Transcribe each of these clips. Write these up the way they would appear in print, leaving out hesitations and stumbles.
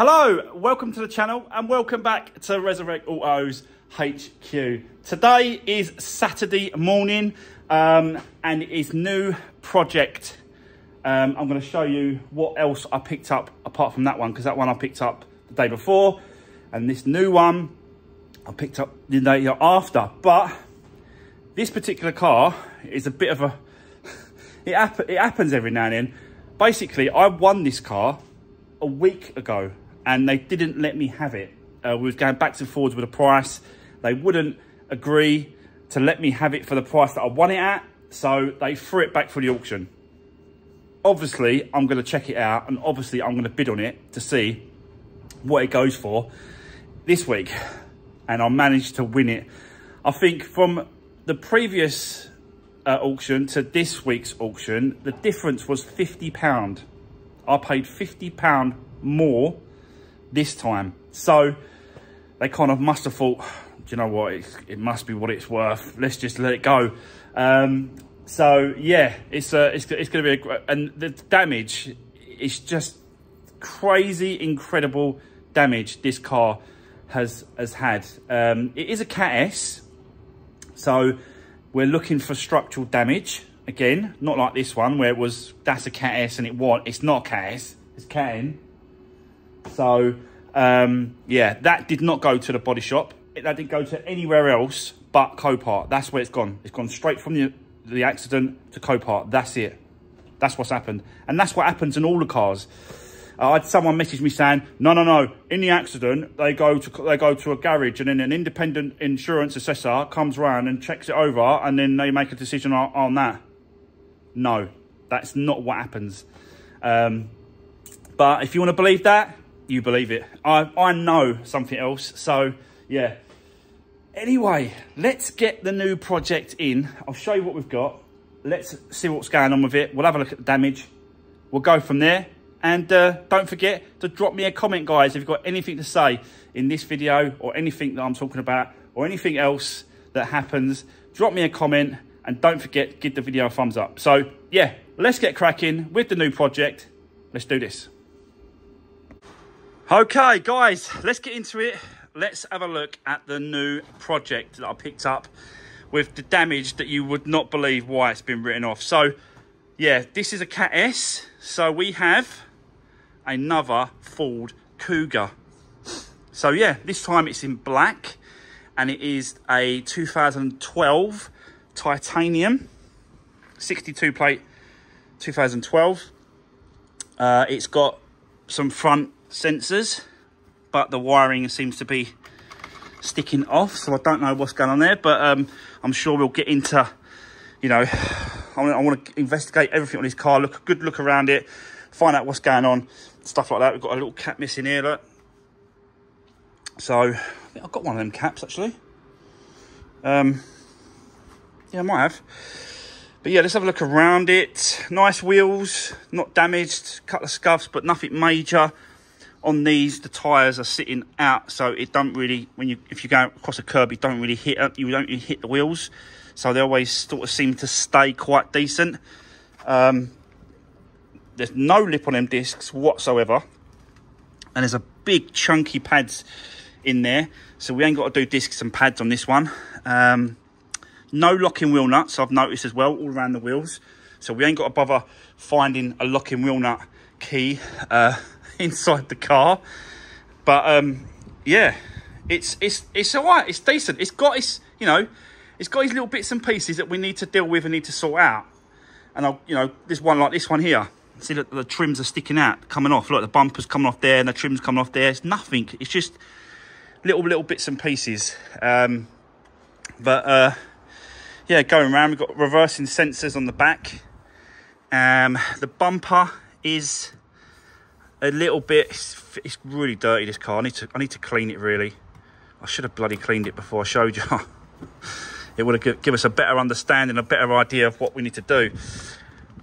Hello, welcome to the channel and welcome back to Resurrect Autos HQ. Today is Saturday morning and it is new project. I'm going to show you what else I picked up apart from that one, because that one I picked up the day before and this new one I picked up the day after. But this particular car is a bit of a, it happens every now and then. Basically, I won this car a week ago and they didn't let me have it. We was going backwards and forwards with the price. They wouldn't agree to let me have it for the price that I won it at, so they threw it back for the auction. Obviously, I'm going to check it out, and obviously I'm going to bid on it to see what it goes for this week. And I managed to win it. I think from the previous auction to this week's auction, the difference was £50. I paid £50 more this time. So they kind of must have thought, do you know what, it must be what it's worth. Let's just let it go. So yeah, it's going to be a great, and the damage is just crazy, incredible damage this car has had. It is a Cat S, so we're looking for structural damage again, not like this one where it was, that's a Cat S and it's not a Cat S, it's Cat N. So yeah, that did not go to the body shop. That didn't go to anywhere else but Copart. That's where it's gone. It's gone straight from the accident to Copart. That's it. That's what's happened. And that's what happens in all the cars. I had someone message me saying, no, in the accident, they go to a garage and then an independent insurance assessor comes around and checks it over and then they make a decision on that. No, that's not what happens. But if you want to believe that, you believe it. I know something else, so yeah. Anyway, let's get the new project in. I'll show you what we've got. Let's see what's going on with it. We'll have a look at the damage. We'll go from there. And don't forget to drop me a comment, guys, if you've got anything to say in this video or anything that I'm talking about or anything else that happens. Drop me a comment and don't forget, give the video a thumbs up. So yeah, let's get cracking with the new project. Let's do this. Okay, guys, let's get into it. Let's have a look at the new project that I picked up with the damage that you would not believe why it's been written off. So yeah, this is a Cat S. So we have another Ford Cougar. So yeah, this time it's in black and it is a 2012 titanium 62 plate 2012. It's got some front sensors, but the wiring seems to be sticking off, so I don't know what's going on there, but I'm sure we'll get into, you know, I want to investigate everything on this car, good look around it, find out what's going on, stuff like that. We've got a little cap missing here, look. So I think I've got one of them caps actually. Yeah, I might have. But yeah, let's have a look around it. Nice wheels, not damaged, a couple of scuffs, but nothing major. On these, the tyres are sitting out, so it don't really, if you go across a curb, you don't really hit the wheels. So they always sort of seem to stay quite decent. There's no lip on them discs whatsoever. And there's a big chunky pads in there. So we ain't got to do discs and pads on this one. No locking wheel nuts, I've noticed as well, all around the wheels. So we ain't got to bother finding a locking wheel nut key inside the car. But yeah, it's all right, it's decent. It's got its, you know, it's got his little bits and pieces that we need to deal with and need to sort out. And you know, this one, like this one here, see that the trims are sticking out, coming off. Look, the bumper's coming off there and the trim's coming off there. It's nothing. It's just little bits and pieces. But yeah, going around, we've got reversing sensors on the back. The bumper is a little bit, it's really dirty, this car. I need to clean it, really. I should have bloody cleaned it before I showed you. It would have given us a better understanding, a better idea of what we need to do.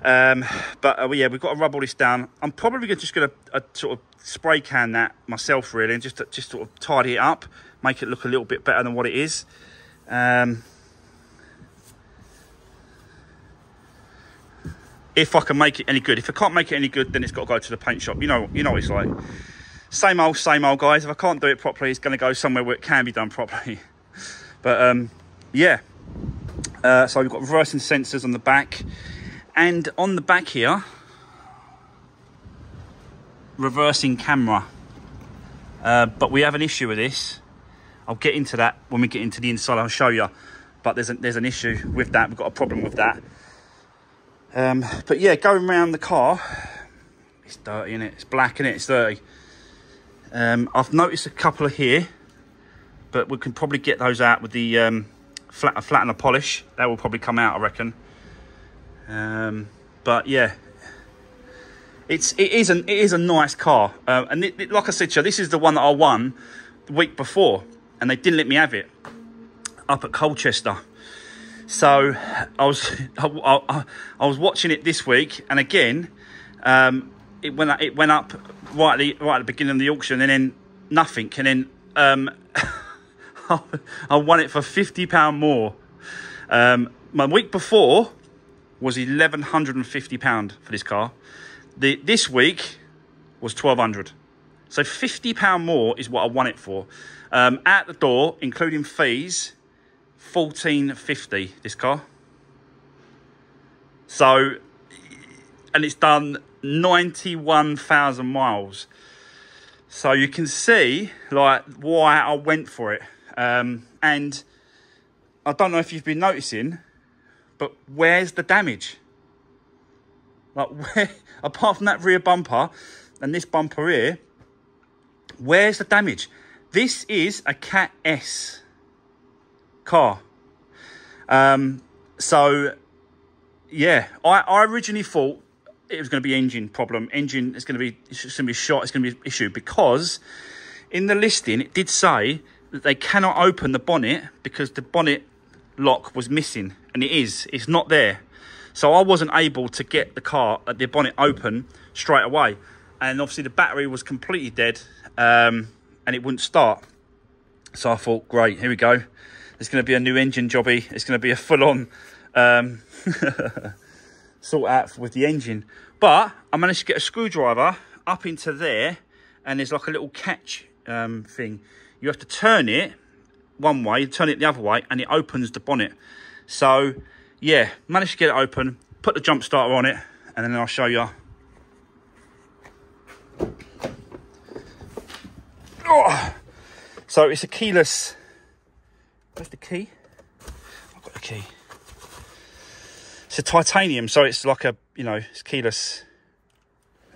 But yeah, we've got to rub all this down. I'm probably just going to sort of spray can that myself, really, and just sort of tidy it up, make it look a little bit better than what it is. If I can make it any good. If I can't make it any good, then it's got to go to the paint shop. You know what it's like. same old, guys. If I can't do it properly, it's going to go somewhere where it can be done properly. But yeah, so we've got reversing sensors on the back, and on the back here, reversing camera. But we have an issue with this. I'll get into that when we get into the inside. I'll show you. But there's an issue with that. We've got a problem with that. But yeah, going around the car, it's dirty, innit? It's black, innit? It's dirty. I've noticed a couple of here, but we can probably get those out with the flatten polish. That will probably come out, I reckon. But yeah, it is a nice car. And like I said to you, this is the one that I won the week before, and they didn't let me have it up at Colchester. So I was watching it this week, and again, it went up right at the beginning of the auction, and then nothing, and then I won it for £50 more. My week before was £1,150 for this car. This week was £1,200. So £50 more is what I won it for. At the door, including fees, $1,450 this car. So, and it's done 91,000 miles. So you can see like why I went for it. And I don't know if you've been noticing, but where's the damage? Like, where, apart from that rear bumper and this bumper here, where's the damage? This is a Cat S car. So yeah, I originally thought it was going to be engine problem. Engine is going to be, it's going to be shot. It's going to be an issue, because in the listing it did say that they cannot open the bonnet because the bonnet lock was missing, and it's not there. So I wasn't able to get the bonnet open straight away, and obviously the battery was completely dead, and it wouldn't start. So I thought, great, here we go. There's going to be a new engine jobby. It's going to be a full-on sort out with the engine. But I managed to get a screwdriver up into there, and there's like a little catch thing. You have to turn it one way, turn it the other way, and it opens the bonnet. So yeah, managed to get it open, put the jump starter on it, and then I'll show you. Oh. So it's a keyless. Where's the key? I've got the key. It's a titanium, so it's like a, you know, it's keyless.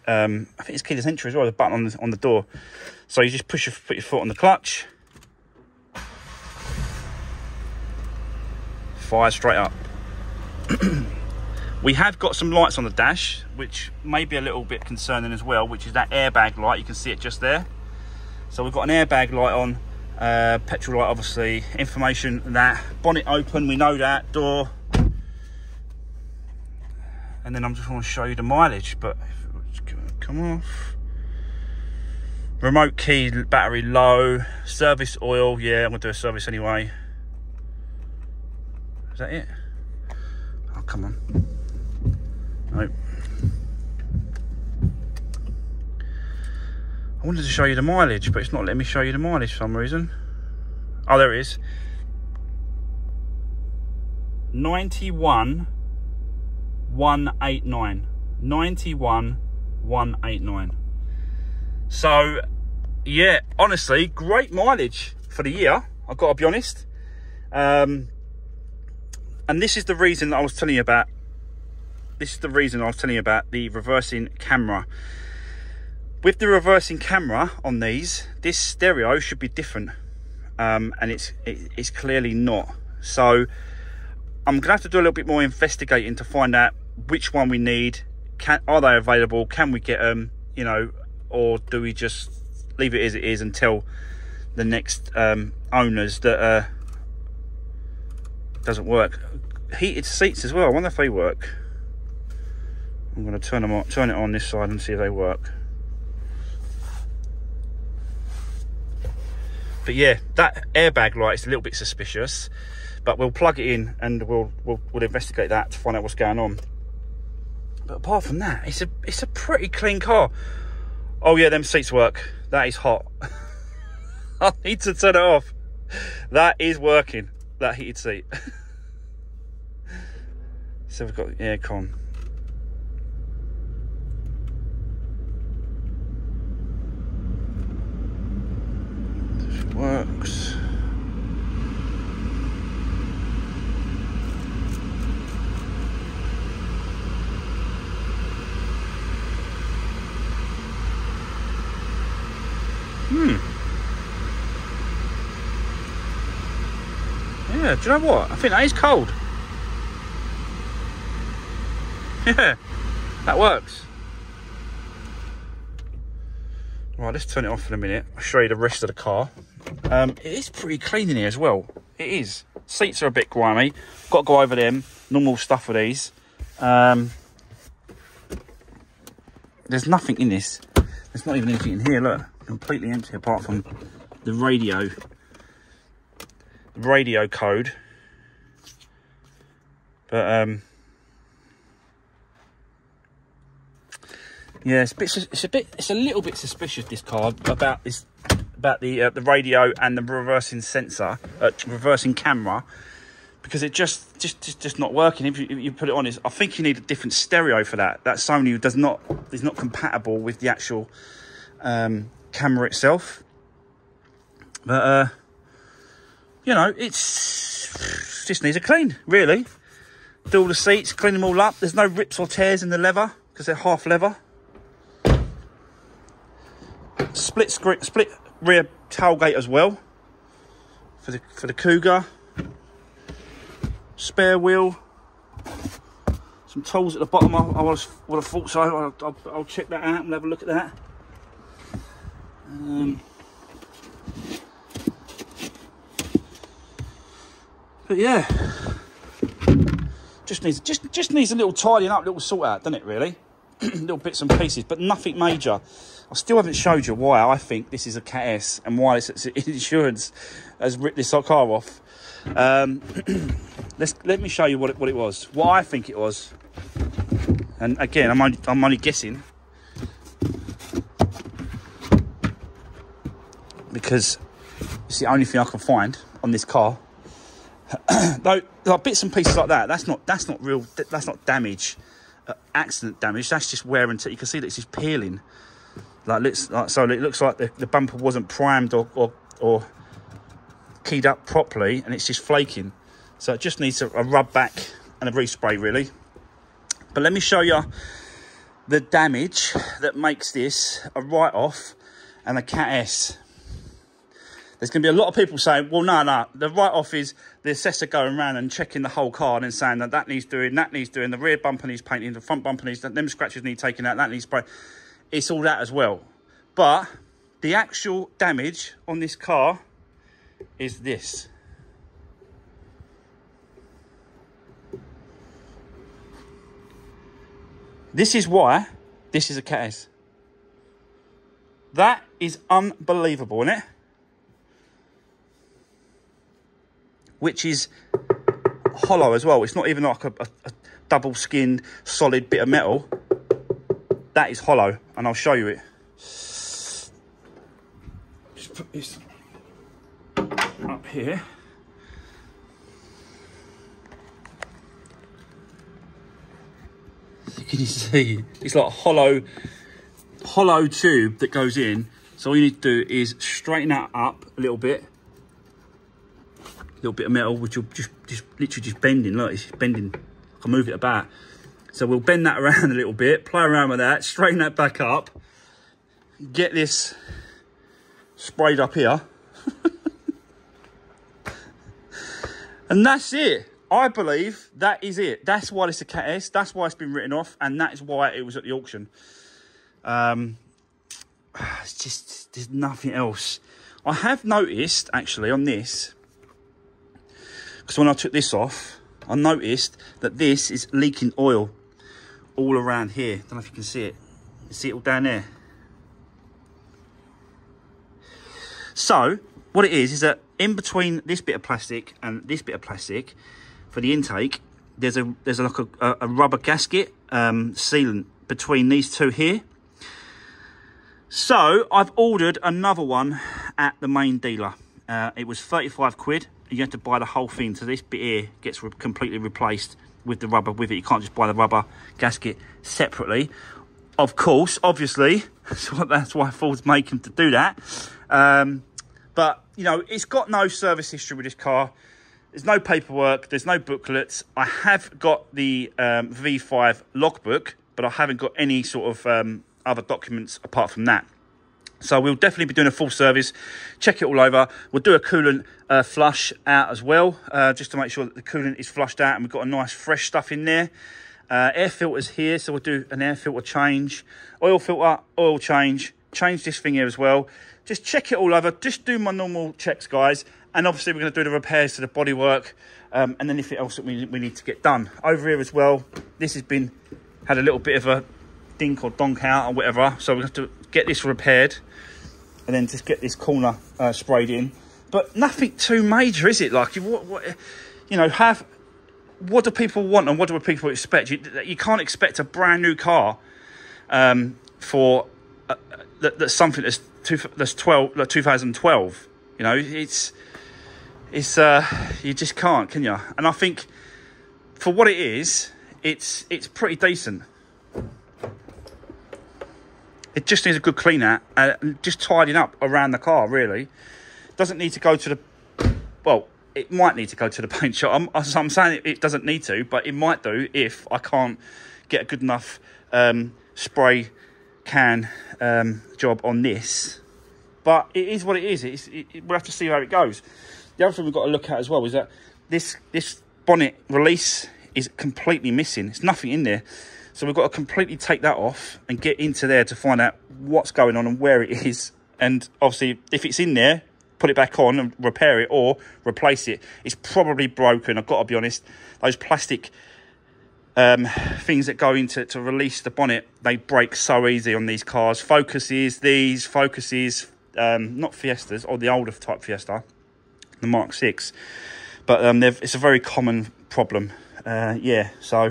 I think it's keyless entry as well. The button on the door. So you just put your foot on the clutch. Fire straight up. We have got some lights on the dash, which may be a little bit concerning as well, which is that airbag light. You can see it just there. So we've got an airbag light on, petrol light obviously, information that, bonnet open, we know that, door. And then I'm just want to show you the mileage, but come off. Remote key, battery low, service oil, yeah, I'm gonna do a service anyway. Is that it? Oh, come on. Nope. I wanted to show you the mileage, but it's not letting me show you the mileage for some reason. Oh, there it is. 91,189. 91,189. So, yeah, honestly, great mileage for the year. I've got to be honest. And this is the reason that I was telling you about. This is the reason I was telling you about the reversing camera. With the reversing camera on these, this stereo should be different, and it's clearly not. So I'm gonna have to do a little bit more investigating to find out which one we need. Are they available? Can we get them? You know, or do we just leave it as it is and tell the next owners that doesn't work? Heated seats as well. I wonder if they work. I'm gonna turn it on this side and see if they work. But yeah, that airbag light is a little bit suspicious, but we'll plug it in and we'll investigate that to find out what's going on. But apart from that, it's a pretty clean car. Oh yeah, them seats work. That is hot. I need to turn it off. That is working, that heated seat. So we've got aircon. This works. Yeah, do you know what? I think that is cold. Yeah, that works. Right, let's turn it off in a minute. I'll show you the rest of the car. It is pretty clean in here as well. It is. Seats are a bit grimy. Got to go over them. Normal stuff with these. There's nothing in this. There's not even anything in here, look. Completely empty apart from the radio code. But yeah, it's a little bit suspicious, this car, about the radio and the reversing camera, because it just not working. If you put it on, I think you need a different stereo for that. That Sony is not compatible with the actual camera itself. But you know, it's just needs a clean, really. Do all the seats, clean them all up. There's no rips or tears in the leather because they're half leather. Split rear tailgate as well for the Cougar. Spare wheel. Some tools at the bottom. I would have thought so. I'll check that out and have a look at that. But yeah, just needs a little tidying up, little sort out, doesn't it? Really, little bits and pieces, but nothing major. I still haven't showed you why I think this is a Cat S and why insurance has ripped this car off. Let me show you what it was, what I think it was. And again, I'm only guessing because it's the only thing I can find on this car. Though like bits and pieces like that, that's not real. That's not damage, accident damage. That's just wear and tear. You can see that it's just peeling. So it looks like the bumper wasn't primed or keyed up properly, and it's just flaking. So it just needs a rub back and a respray, really. But let me show you the damage that makes this a write-off and a Cat S. There's going to be a lot of people saying, well, no, the write-off is the assessor going around and checking the whole car and then saying that needs doing, the rear bumper needs painting, the front bumper needs, them scratches need taking out, that needs spray. It's all that as well. But the actual damage on this car is this. This is why this is a Cat S. That is unbelievable, isn't it? Which is hollow as well. It's not even like a double skinned solid bit of metal. That is hollow, and I'll show you it. Just put this up here. So can you see? It's like a hollow tube that goes in. So all you need to do is straighten that up a little bit. Little bit of metal, which will just literally just bending. Look, it's just bending. I can move it about. So we'll bend that around a little bit, play around with that, straighten that back up, get this sprayed up here. And that's it. I believe that is it. That's why it's a Cat S. That's why it's been written off, and that is why it was at the auction. It's just, there's nothing else. I have noticed, actually, on this, because when I took this off, I noticed that this is leaking oil all around here. Don't know if you can see it. You see it all down there. So what it is that in between this bit of plastic and this bit of plastic for the intake, there's like a rubber gasket sealant between these two here. So I've ordered another one at the main dealer. It was 35 quid. You have to buy the whole thing. So this bit here gets completely replaced with the rubber with it. You can't just buy the rubber gasket separately. Of course, obviously, so that's why Ford's make them to do that. But, you know, it's got no service history with this car. There's no paperwork. There's no booklets. I have got the V5 logbook, but I haven't got any sort of other documents apart from that. So we'll definitely be doing a full service, check it all over. We'll do a coolant flush out as well, just to make sure that the coolant is flushed out and we've got a nice fresh stuff in there. Air filters here, so we'll do an air filter change. Oil filter, oil change this thing here as well. Just check it all over, just do my normal checks, guys. And obviously we're going to do the repairs to the bodywork, and then anything else that we need to get done. Over here as well, this has had a little bit of a dink or donk out or whatever, so we have to get this repaired and then just get this corner sprayed in. But nothing too major, is it? Like, what you know, what do people want and what do people expect? You can't expect a brand new car for that's something that's 2012. You know, it's you just can't, can you? And I think for what it is, it's pretty decent. It just needs a good clean out and just tidying up around the car, really. Doesn't need to go to the... Well, it might need to go to the paint shop. I'm saying it doesn't need to, but it might do if I can't get a good enough spray can job on this. But it is what it is. We'll have to see how it goes. The other thing we've got to look at as well is that this bonnet release is completely missing. There's nothing in there. So we've got to completely take that off and get into there to find out what's going on and where it is. And obviously, if it's in there, put it back on and repair it or replace it. It's probably broken, I've got to be honest. Those plastic things that go into to release the bonnet, they break so easy on these cars. Focuses, not Fiestas, or the older type Fiesta, the Mark 6. But it's a very common problem. Yeah, so...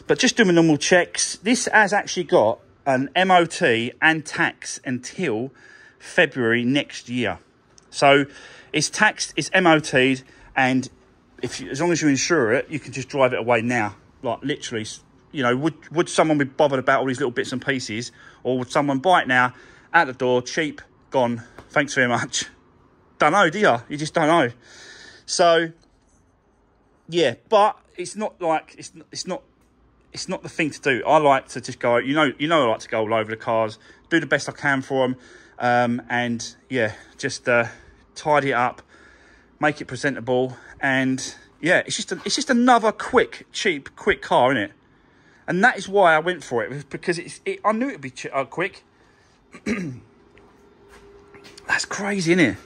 But just doing normal checks. This has actually got an MOT and tax until February next year. So it's taxed, it's MOT'd, and as long as you insure it, you can just drive it away now. Like literally, you know, would someone be bothered about all these little bits and pieces, or would someone buy it now, out the door, cheap, gone, thanks very much? Don't know, do you? You just don't know. So yeah, but it's not like it's not the thing to do. I like to just go, you know, I like to go all over the cars, do the best I can for them, and yeah, just tidy it up, make it presentable, and yeah, it's just another cheap, quick car, isn't it? And that is why I went for it, because I knew it'd be quick. That's crazy, isn't it?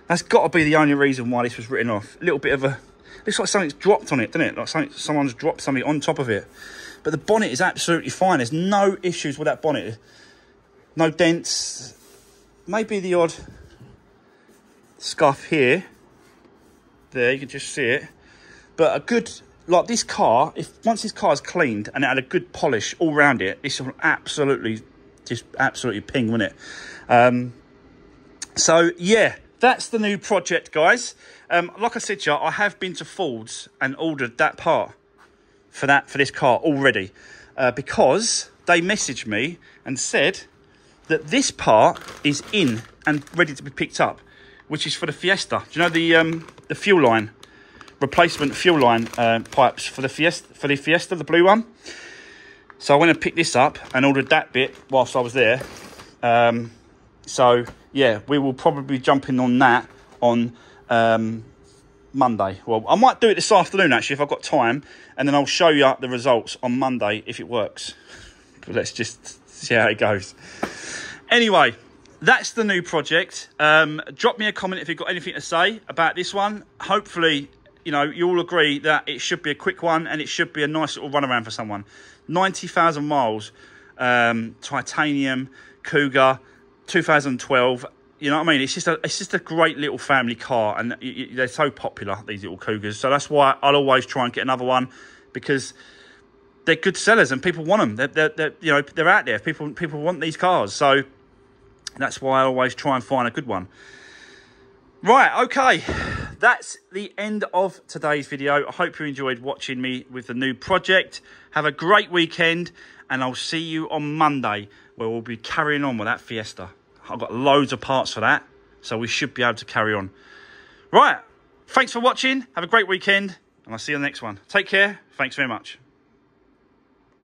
That's got to be the only reason why this was written off. A little bit of a... Looks like something's dropped on it, doesn't it? Like someone's dropped something on top of it. But the bonnet is absolutely fine. There's no issues with that bonnet. No dents. Maybe the odd scuff here. There, you can just see it. But a good... Like this car, once this car's cleaned and it had a good polish all around it, this will absolutely ping, wouldn't it? So, yeah. That's the new project, guys. Like I said to you, I have been to Ford's and ordered that part for this car already, because they messaged me and said that this part is in and ready to be picked up, which is for the Fiesta. Do you know the fuel line, replacement fuel line pipes for the Fiesta, the blue one? So I went and picked this up and ordered that bit whilst I was there. So yeah, we will probably be jumping on that on Monday. Well, I might do it this afternoon, actually, if I've got time, and then I'll show you the results on Monday if it works. But let's just see how it goes. Anyway, that's the new project. Drop me a comment if you've got anything to say about this one. Hopefully, you know, you all agree that it should be a quick one and it should be a nice little run around for someone. 90,000 miles, titanium, Cougar, 2012. You know what I mean? It's just a great little family car, and they're so popular, these little Cougars. So that's why I'll always try and get another one, because they're good sellers and people want them. They're you know, they're out there. People want these cars. So That's why I always try and find a good one. Right, okay. That's the end of today's video. I hope you enjoyed watching me with the new project. Have a great weekend, and I'll see you on Monday, where we'll be carrying on with that Fiesta. I've got loads of parts for that, so we should be able to carry on. Right, thanks for watching. Have a great weekend, and I'll see you on the next one. Take care. Thanks very much.